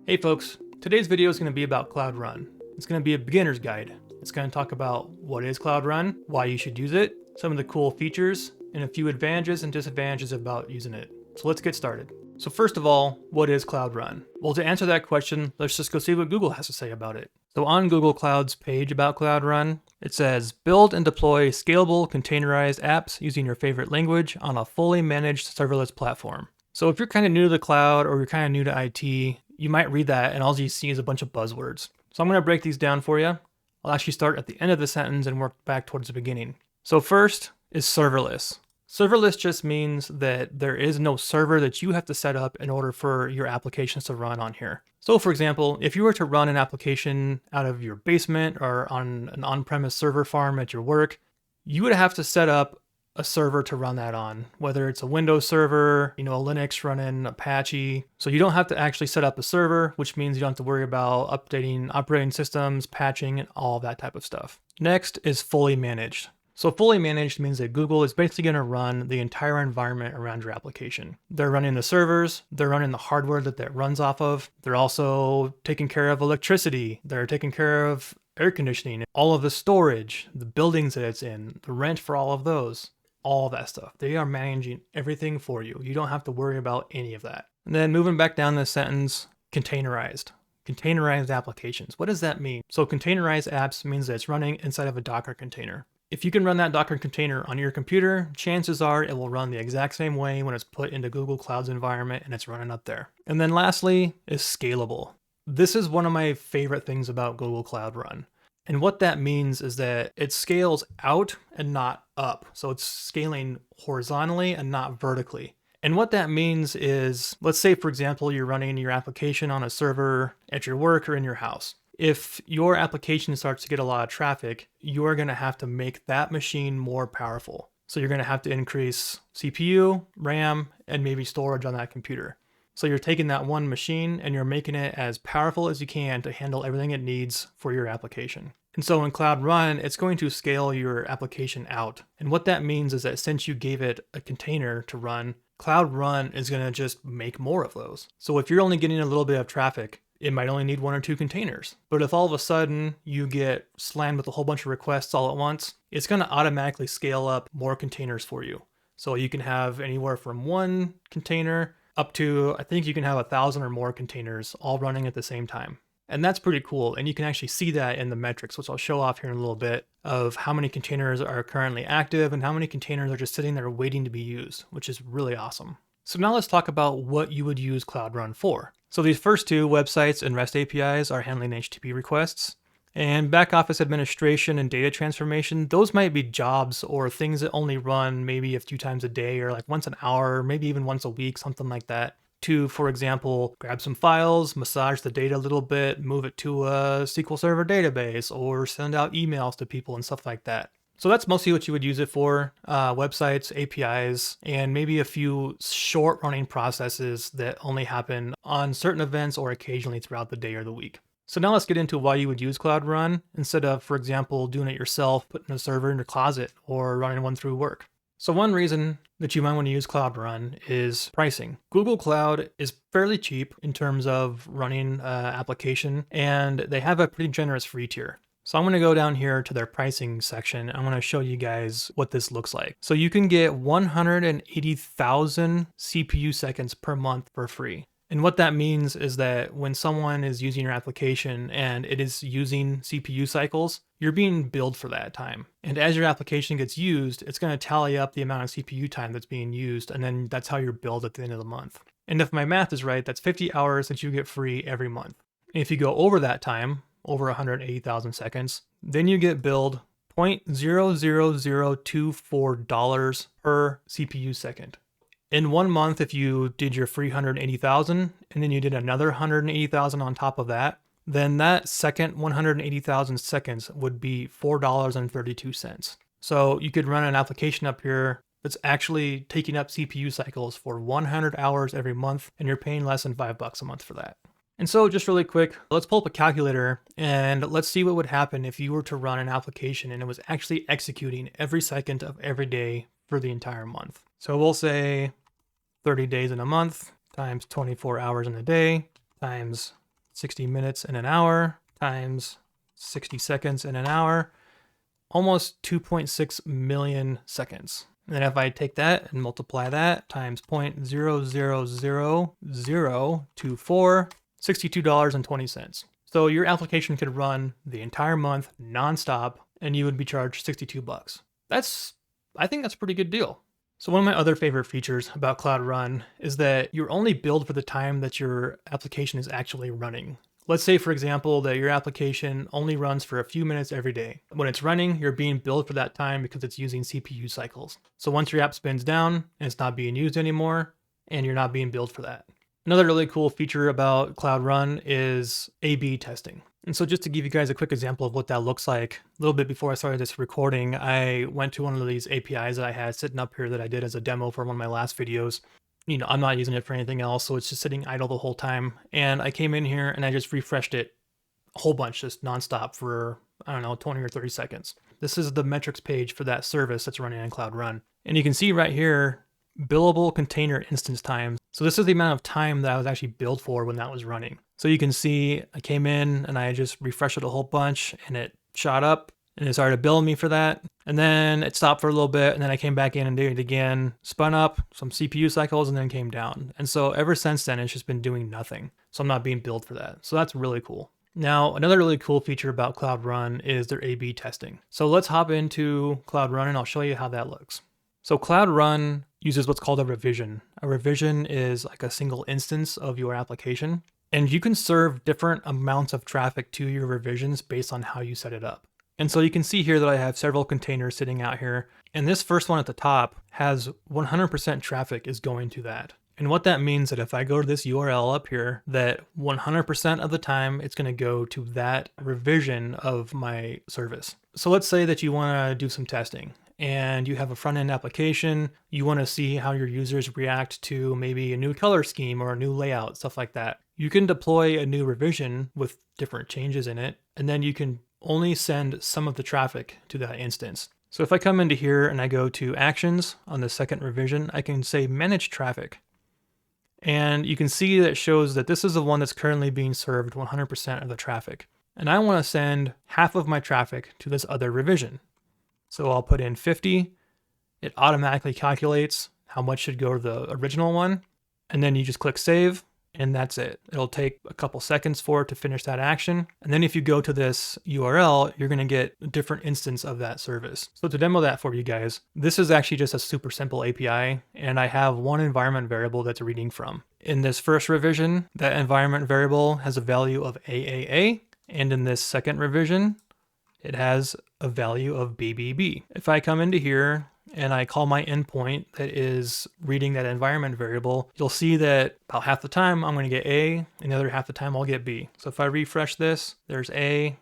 Hey folks, today's video is going to be about Cloud Run. It's going to be a beginner's guide. It's going to talk about what is Cloud Run, why you should use it, some of the cool features, and a few advantages and disadvantages about using it. So let's get started. So first of all, what is Cloud Run? Well, to answer that question, let's just go see what Google has to say about it. So on Google Cloud's page about Cloud Run, it says, build and deploy scalable containerized apps using your favorite language on a fully managed serverless platform. So if you're kind of new to the cloud or you're kind of new to IT, you might read that and all you see is a bunch of buzzwords. So I'm going to break these down for you. I'll actually start at the end of the sentence and work back towards the beginning. So first is serverless. Serverless just means that there is no server that you have to set up in order for your applications to run on here. So for example, if you were to run an application out of your basement or on an on-premise server farm at your work, you would have to set up a server to run that on, whether it's a Windows server, a Linux running Apache. So you don't have to actually set up a server, which means you don't have to worry about updating operating systems, patching, and all that type of stuff. Next is fully managed. So fully managed means that Google is basically going to run the entire environment around your application. They're running the servers, they're running the hardware that runs off of. They're also taking care of electricity. They're taking care of air conditioning, all of the storage, the buildings that it's in, the rent for all of those, all that stuff. They are managing everything for you. You don't have to worry about any of that. And then moving back down this sentence, containerized. Containerized applications. What does that mean? So containerized apps means that it's running inside of a Docker container. If you can run that Docker container on your computer, chances are it will run the exact same way when it's put into Google Cloud's environment and it's running up there. And then lastly is scalable. This is one of my favorite things about Google Cloud Run. And what that means is that it scales out and not up. So it's scaling horizontally and not vertically. And what that means is, let's say, for example, you're running your application on a server at your work or in your house. If your application starts to get a lot of traffic, you're going to have to make that machine more powerful. So you're going to have to increase CPU, RAM, and maybe storage on that computer. So you're taking that one machine and you're making it as powerful as you can to handle everything it needs for your application. And so in Cloud Run, it's going to scale your application out. And what that means is that since you gave it a container to run, Cloud Run is going to just make more of those. So if you're only getting a little bit of traffic, it might only need one or two containers. But if all of a sudden you get slammed with a whole bunch of requests all at once, it's going to automatically scale up more containers for you. So you can have anywhere from one container up to, I think you can have 1,000 or more containers all running at the same time. And that's pretty cool. And you can actually see that in the metrics, which I'll show off here in a little bit, of how many containers are currently active and how many containers are just sitting there waiting to be used, which is really awesome. So now let's talk about what you would use Cloud Run for. So these first two, websites and REST APIs, are handling HTTP requests. And back office administration and data transformation, those might be jobs or things that only run maybe a few times a day or like once an hour, maybe even once a week, something like that. To, for example, grab some files, massage the data a little bit, move it to a SQL Server database, or send out emails to people and stuff like that. So that's mostly what you would use it for, websites, APIs, and maybe a few short running processes that only happen on certain events or occasionally throughout the day or the week. So now let's get into why you would use Cloud Run instead of, for example, doing it yourself, putting a server in your closet, or running one through work. So one reason that you might want to use Cloud Run is pricing. Google Cloud is fairly cheap in terms of running an application, and they have a pretty generous free tier. So I'm going to go down here to their pricing section. I'm going to show you guys what this looks like. So you can get 180,000 CPU seconds per month for free. And what that means is that when someone is using your application and it is using CPU cycles, you're being billed for that time. And as your application gets used, it's going to tally up the amount of CPU time that's being used, and then that's how you're billed at the end of the month. And if my math is right, that's 50 hours that you get free every month. And if you go over that time, over 180,000 seconds, then you get billed $0.00024 per CPU second. In 1 month, if you did your free 180,000 and then you did another 180,000 on top of that, then that second 180,000 seconds would be $4.32. So you could run an application up here that's actually taking up CPU cycles for 100 hours every month, and you're paying less than $5 a month for that. And so just really quick, let's pull up a calculator and let's see what would happen if you were to run an application and it was actually executing every second of every day for the entire month. So we'll say 30 days in a month times 24 hours in a day times 60 minutes in an hour times 60 seconds in an hour, almost 2.6 million seconds. And then if I take that and multiply that times 0.000024, $62.20. So your application could run the entire month nonstop and you would be charged 62 bucks. I think that's a pretty good deal. So one of my other favorite features about Cloud Run is that you're only billed for the time that your application is actually running. Let's say, for example, that your application only runs for a few minutes every day. When it's running, you're being billed for that time because it's using CPU cycles. So once your app spins down and it's not being used anymore, and you're not being billed for that. Another really cool feature about Cloud Run is A/B testing. And so just to give you guys a quick example of what that looks like, a little bit before I started this recording, I went to one of these APIs that I had sitting up here that I did as a demo for one of my last videos. I'm not using it for anything else, so it's just sitting idle the whole time. And I came in here and I just refreshed it a whole bunch, just nonstop for, 20 or 30 seconds. This is the metrics page for that service that's running on Cloud Run. And you can see right here, billable container instance time. So this is the amount of time that I was actually billed for when that was running. So you can see I came in and I just refreshed it a whole bunch and it shot up and it started to bill me for that. And then it stopped for a little bit and then I came back in and did it again, spun up some CPU cycles and then came down. And so ever since then, it's just been doing nothing. So I'm not being billed for that. So that's really cool. Now, another really cool feature about Cloud Run is their A/B testing. So let's hop into Cloud Run and I'll show you how that looks. So Cloud Run uses what's called a revision. A revision is like a single instance of your application, and you can serve different amounts of traffic to your revisions based on how you set it up. And so you can see here that I have several containers sitting out here, and this first one at the top has 100% traffic is going to that. And what that means that if I go to this URL up here, that 100% of the time it's going to go to that revision of my service. So let's say that you want to do some testing and you have a front-end application, you want to see how your users react to maybe a new color scheme or a new layout, stuff like that. You can deploy a new revision with different changes in it, and then you can only send some of the traffic to that instance. So if I come into here and I go to Actions on the second revision, I can say Manage Traffic. And you can see that it shows that this is the one that's currently being served 100% of the traffic. And I want to send half of my traffic to this other revision. So I'll put in 50. It automatically calculates how much should go to the original one. And then you just click Save, and that's it. It'll take a couple seconds for it to finish that action. And then if you go to this URL, you're going to get a different instance of that service. So to demo that for you guys, this is actually just a super simple API, and I have one environment variable that's reading from. In this first revision, that environment variable has a value of AAA, and in this second revision, it has a value of BBB. If I come into here and I call my endpoint that is reading that environment variable, you'll see that about half the time I'm going to get A, and the other half the time I'll get B. So if I refresh this, there's A,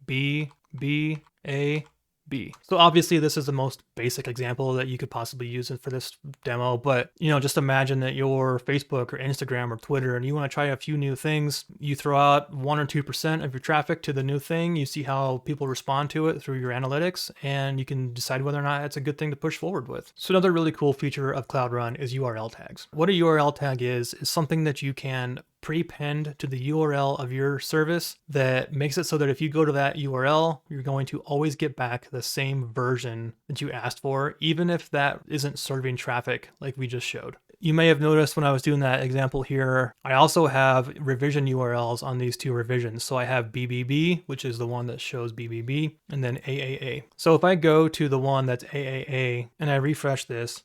B, B, A, B. So obviously this is the most basic example that you could possibly use for this demo, but just imagine that you're Facebook or Instagram or Twitter and you want to try a few new things. You throw out 1 or 2% of your traffic to the new thing, you see how people respond to it through your analytics, and you can decide whether or not it's a good thing to push forward with. So another really cool feature of Cloud Run is URL tags. What a URL tag is something that you can pre-pinned to the URL of your service that makes it so that if you go to that URL, you're going to always get back the same version that you asked for, even if that isn't serving traffic like we just showed. You may have noticed when I was doing that example here, I also have revision URLs on these two revisions. So I have BBB, which is the one that shows BBB, and then AAA. So if I go to the one that's AAA and I refresh this,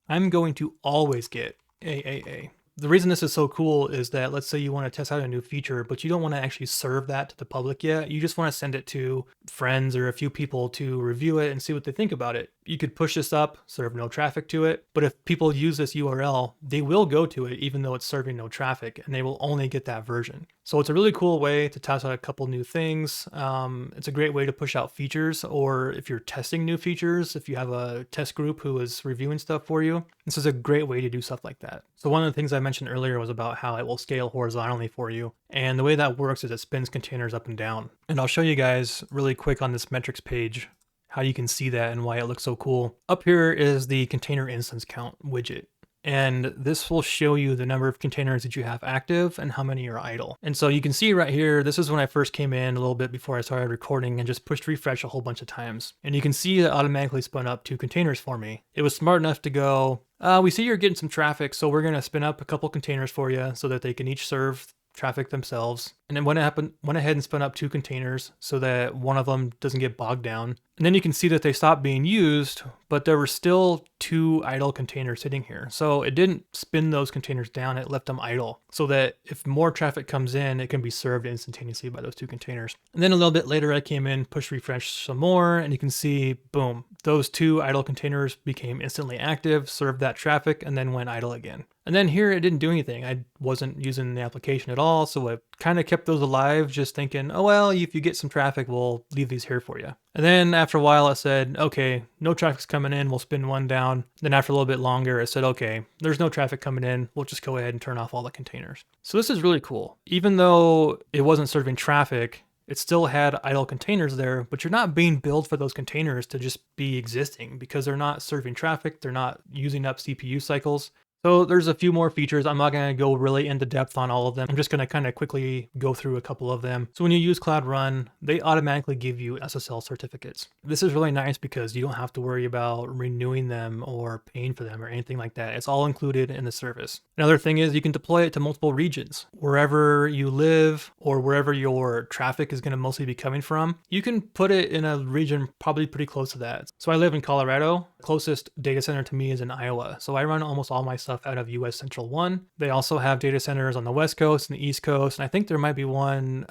I'm going to always get AAA. The reason this is so cool is that let's say you want to test out a new feature, but you don't want to actually serve that to the public yet. You just want to send it to friends or a few people to review it and see what they think about it. You could push this up, serve no traffic to it, but if people use this URL, they will go to it even though it's serving no traffic, and they will only get that version. So it's a really cool way to test out a couple new things. It's a great way to push out features, or if you're testing new features, if you have a test group who is reviewing stuff for you, this is a great way to do stuff like that. So one of the things I mentioned earlier was about how it will scale horizontally for you. And the way that works is it spins containers up and down. And I'll show you guys really quick on this metrics page how you can see that and why it looks so cool. Up here is the container instance count widget. And this will show you the number of containers that you have active and how many are idle. And so you can see right here, this is when I first came in a little bit before I started recording and just pushed refresh a whole bunch of times. And you can see it automatically spun up 2 containers for me. It was smart enough to go, we see you're getting some traffic, so we're gonna spin up a couple containers for you so that they can each serve traffic themselves. And then went ahead and spun up 2 containers so that one of them doesn't get bogged down. And then you can see that they stopped being used, but there were still 2 idle containers sitting here. So it didn't spin those containers down, it left them idle so that if more traffic comes in, it can be served instantaneously by those 2 containers. And then a little bit later, I came in, pushed refresh some more, and you can see, boom, those 2 idle containers became instantly active, served that traffic, and then went idle again. And then here, it didn't do anything. I wasn't using the application at all, so it kind of kept those alive, just thinking, oh, well, if you get some traffic, we'll leave these here for you. And then after a while, it said, okay, no traffic's coming in, we'll spin one down. Then after a little bit longer, it said, okay, there's no traffic coming in, we'll just go ahead and turn off all the containers. So this is really cool. Even though it wasn't serving traffic, it still had idle containers there, but you're not being billed for those containers to just be existing because they're not serving traffic, they're not using up CPU cycles. So there's a few more features. I'm not going to go really into depth on all of them. I'm just going to kind of quickly go through a couple of them. So when you use Cloud Run, they automatically give you SSL certificates. This is really nice because you don't have to worry about renewing them or paying for them or anything like that. It's all included in the service. Another thing is you can deploy it to multiple regions. Wherever you live or wherever your traffic is going to mostly be coming from, you can put it in a region probably pretty close to that. So I live in Colorado. The closest data center to me is in Iowa. So I run almost all my stuff out of US Central 1. They also have data centers on the West Coast and the East Coast, and I think there might be one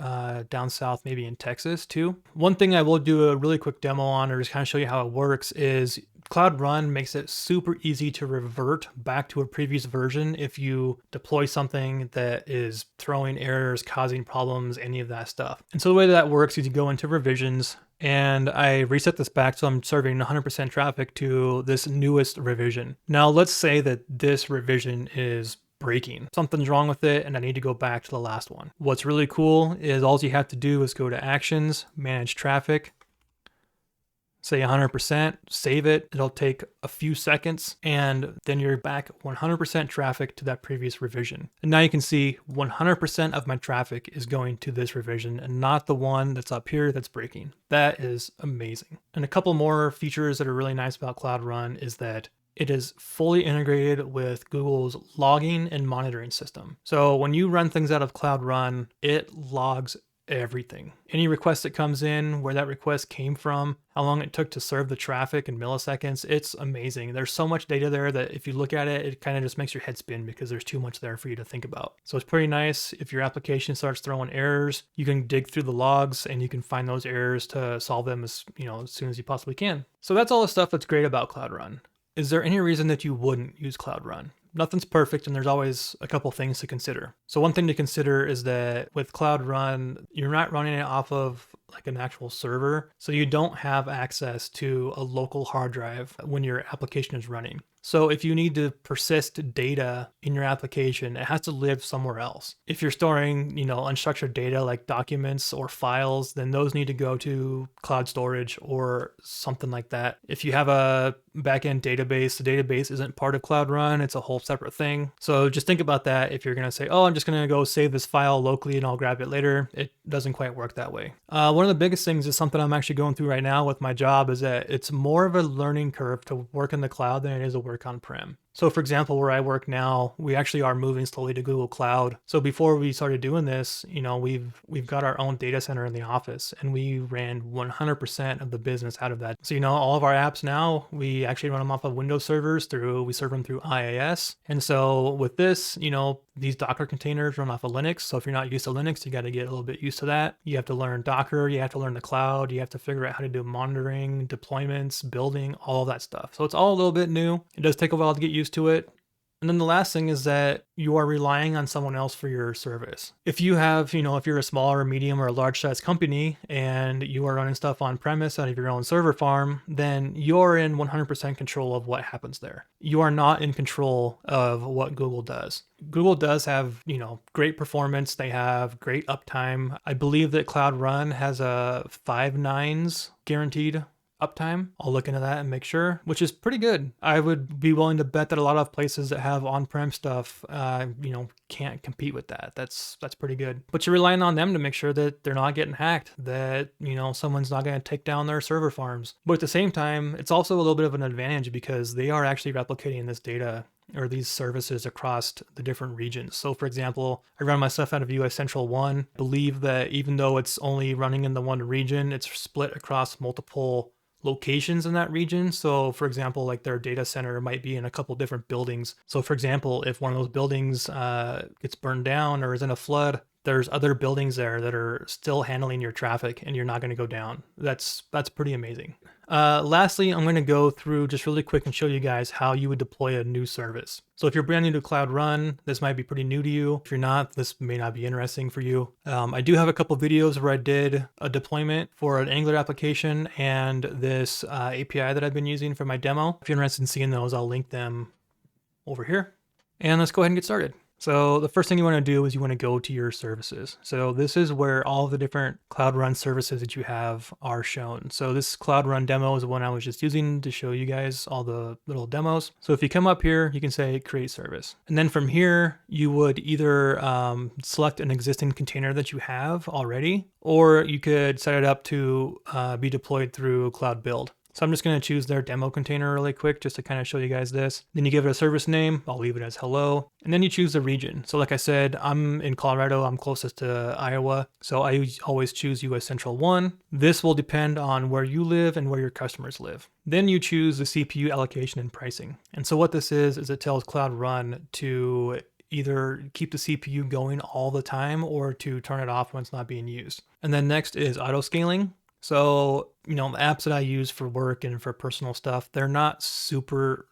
down south, maybe in Texas too. One thing I will do a really quick demo on, or just kind of show you how it works, is Cloud Run makes it super easy to revert back to a previous version if you deploy something that is throwing errors, causing problems, any of that stuff. And so the way that works is you go into revisions, and I reset this back so I'm serving 100% traffic to this newest revision. Now let's say that this revision is breaking. Something's wrong with it and I need to go back to the last one. What's really cool is all you have to do is go to Actions, Manage Traffic, say 100%, save it. It'll take a few seconds and then you're back 100% traffic to that previous revision. And now you can see 100% of my traffic is going to this revision and not the one that's up here that's breaking. That is amazing. And a couple more features that are really nice about Cloud Run is that it is fully integrated with Google's logging and monitoring system. So when you run things out of Cloud Run, it logs everything. Any request that comes in, where that request came from, how long it took to serve the traffic in milliseconds, it's amazing. There's so much data there that if you look at it, it kind of just makes your head spin because there's too much there for you to think about. So it's pretty nice. If your application starts throwing errors, you can dig through the logs and you can find those errors to solve them as soon as you possibly can. So that's all the stuff that's great about Cloud Run. Is there any reason that you wouldn't use Cloud Run? Nothing's perfect and there's always a couple things to consider. So one thing to consider is that with Cloud Run, you're not running it off of like an actual server. So you don't have access to a local hard drive when your application is running. So if you need to persist data in your application, it has to live somewhere else. If you're storing, unstructured data like documents or files, then those need to go to cloud storage or something like that. If you have a backend database, the database isn't part of Cloud Run, it's a whole separate thing. So just think about that. If you're going to say, oh, I'm just going to go save this file locally and I'll grab it later, it doesn't quite work that way. One of the biggest things is something I'm actually going through right now with my job is that it's more of a learning curve to work in the cloud than it is to work on-prem. So for example, where I work now, we actually are moving slowly to Google Cloud. So before we started doing this, we've got our own data center in the office and we ran 100% of the business out of that. So, all of our apps now, we actually run them off of Windows servers we serve them through IaaS. And so with this, these Docker containers run off of Linux. So if you're not used to Linux, you got to get a little bit used to that. You have to learn Docker, you have to learn the cloud, you have to figure out how to do monitoring, deployments, building, all of that stuff. So it's all a little bit new. It does take a while to get used to it. And then the last thing is that you are relying on someone else for your service. If you have, if you're a small or medium or a large size company and you are running stuff on premise out of your own server farm, then you're in 100% control of what happens there. You are not in control of what Google does. Google does have, great performance. They have great uptime. I believe that Cloud Run has a 5 nines guaranteed uptime. I'll look into that and make sure, which is pretty good. I would be willing to bet that a lot of places that have on-prem stuff, can't compete with that. That's pretty good. But you're relying on them to make sure that they're not getting hacked, that, someone's not going to take down their server farms. But at the same time, it's also a little bit of an advantage because they are actually replicating this data or these services across the different regions. So for example, I run my stuff out of US Central 1. Believe that even though it's only running in the one region, it's split across multiple locations in that region. So for example, like their data center might be in a couple different buildings. So for example, if one of those buildings gets burned down or is in a flood, there's other buildings there that are still handling your traffic and you're not going to go down. That's pretty amazing. Lastly, I'm going to go through just really quick and show you guys how you would deploy a new service. So if you're brand new to Cloud Run, this might be pretty new to you. If you're not, this may not be interesting for you. I do have a couple videos where I did a deployment for an Angular application and this API that I've been using for my demo. If you're interested in seeing those, I'll link them over here. And let's go ahead and get started. So the first thing you want to do is you want to go to your services. So this is where all the different Cloud Run services that you have are shown. So this Cloud Run demo is the one I was just using to show you guys all the little demos. So if you come up here, you can say create service. And then from here, you would either select an existing container that you have already, or you could set it up to be deployed through Cloud Build. So I'm just going to choose their demo container really quick just to kind of show you guys this. Then you give it a service name. I'll leave it as hello. And then you choose the region. So like I said, I'm in Colorado. I'm closest to Iowa. So I always choose US Central 1. This will depend on where you live and where your customers live. Then you choose the CPU allocation and pricing. And so what this is it tells Cloud Run to either keep the CPU going all the time or to turn it off when it's not being used. And then next is auto scaling. So, the apps that I use for work and for personal stuff, they're not super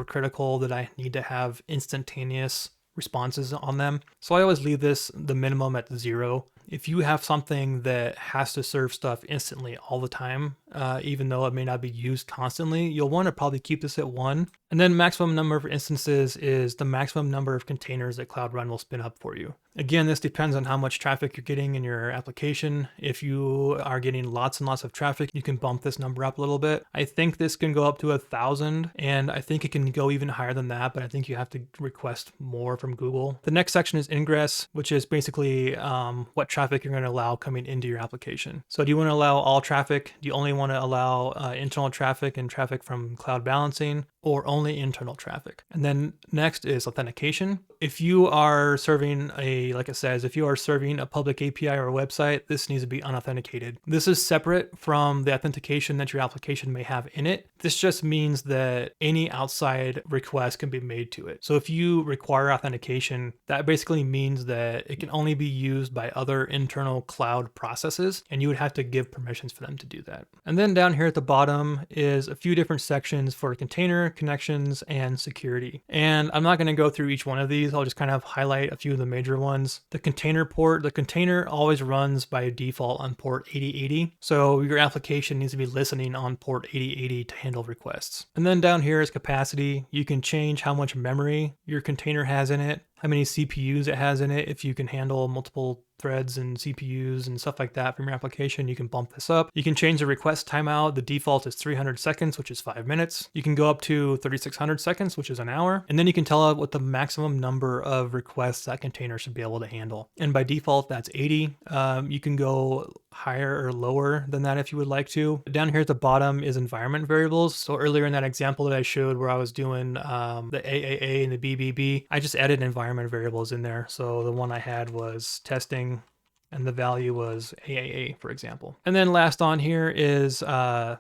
critical that I need to have instantaneous responses on them. So I always leave the minimum at 0. If you have something that has to serve stuff instantly all the time, even though it may not be used constantly, you'll want to probably keep this at 1. And then maximum number of instances is the maximum number of containers that Cloud Run will spin up for you. Again, this depends on how much traffic you're getting in your application. If you are getting lots and lots of traffic, you can bump this number up a little bit. I think this can go up to 1,000, and I think it can go even higher than that, but I think you have to request more from Google. The next section is ingress, which is basically what traffic you're going to allow coming into your application. So do you want to allow all traffic? Do you only want to allow internal traffic and traffic from cloud balancing, or only internal traffic? And then next is authentication. If you are serving if you are serving a public API or a website, this needs to be unauthenticated. This is separate from the authentication that your application may have in it. This just means that any outside request can be made to it. So if you require authentication, that basically means that it can only be used by other internal cloud processes, and you would have to give permissions for them to do that. And then down here at the bottom is a few different sections for container, connections, and security. And I'm not going to go through each one of these. I'll just kind of highlight a few of the major ones. The container port, the container always runs by default on port 8080. So your application needs to be listening on port 8080 to handle requests. And then down here is capacity. You can change how much memory your container has in it, how many CPUs it has in it. If you can handle multiple threads and CPUs and stuff like that from your application, you can bump this up. You can change the request timeout. The default is 300 seconds, which is 5 minutes. You can go up to 3,600 seconds, which is an hour. And then you can tell it what the maximum number of requests that container should be able to handle. And by default, that's 80. You can go higher or lower than that if you would like to. Down here at the bottom is environment variables. So earlier in that example that I showed where I was doing the AAA and the BBB, I just added environment variables in there. So the one I had was testing, and the value was AAA, for example. And then last on here is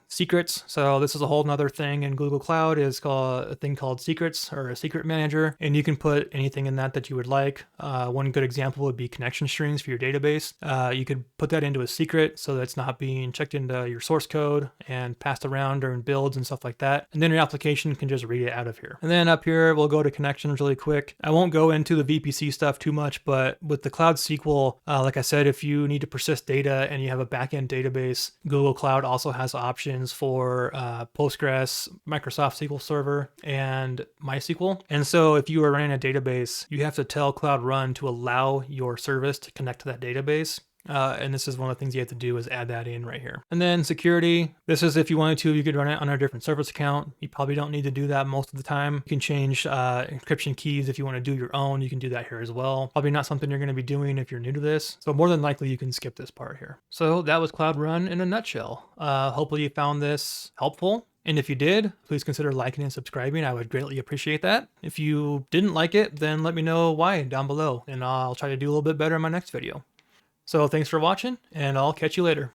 secrets. So this is a whole nother thing in Google Cloud, is called a thing called secrets, or a secret manager. And you can put anything in that you would like. One good example would be connection strings for your database. You could put that into a secret so that it's not being checked into your source code and passed around during builds and stuff like that. And then your application can just read it out of here. And then up here, we'll go to connections really quick. I won't go into the VPC stuff too much, but with the Cloud SQL, like I said, if you need to persist data and you have a backend database, Google Cloud also has options for Postgres, Microsoft SQL Server, and MySQL. And so if you are running a database, you have to tell Cloud Run to allow your service to connect to that database. And this is one of the things you have to do is add that in right here. And then security, this is if you wanted to, you could run it on a different service account. You probably don't need to do that most of the time. You can change encryption keys if you want to do your own. You can do that here as well. Probably not something you're going to be doing if you're new to this. So more than likely you can skip this part here. So that was Cloud Run in a nutshell. Hopefully you found this helpful. And if you did, please consider liking and subscribing. I would greatly appreciate that. If you didn't like it, then let me know why down below, and I'll try to do a little bit better in my next video. So thanks for watching, and I'll catch you later.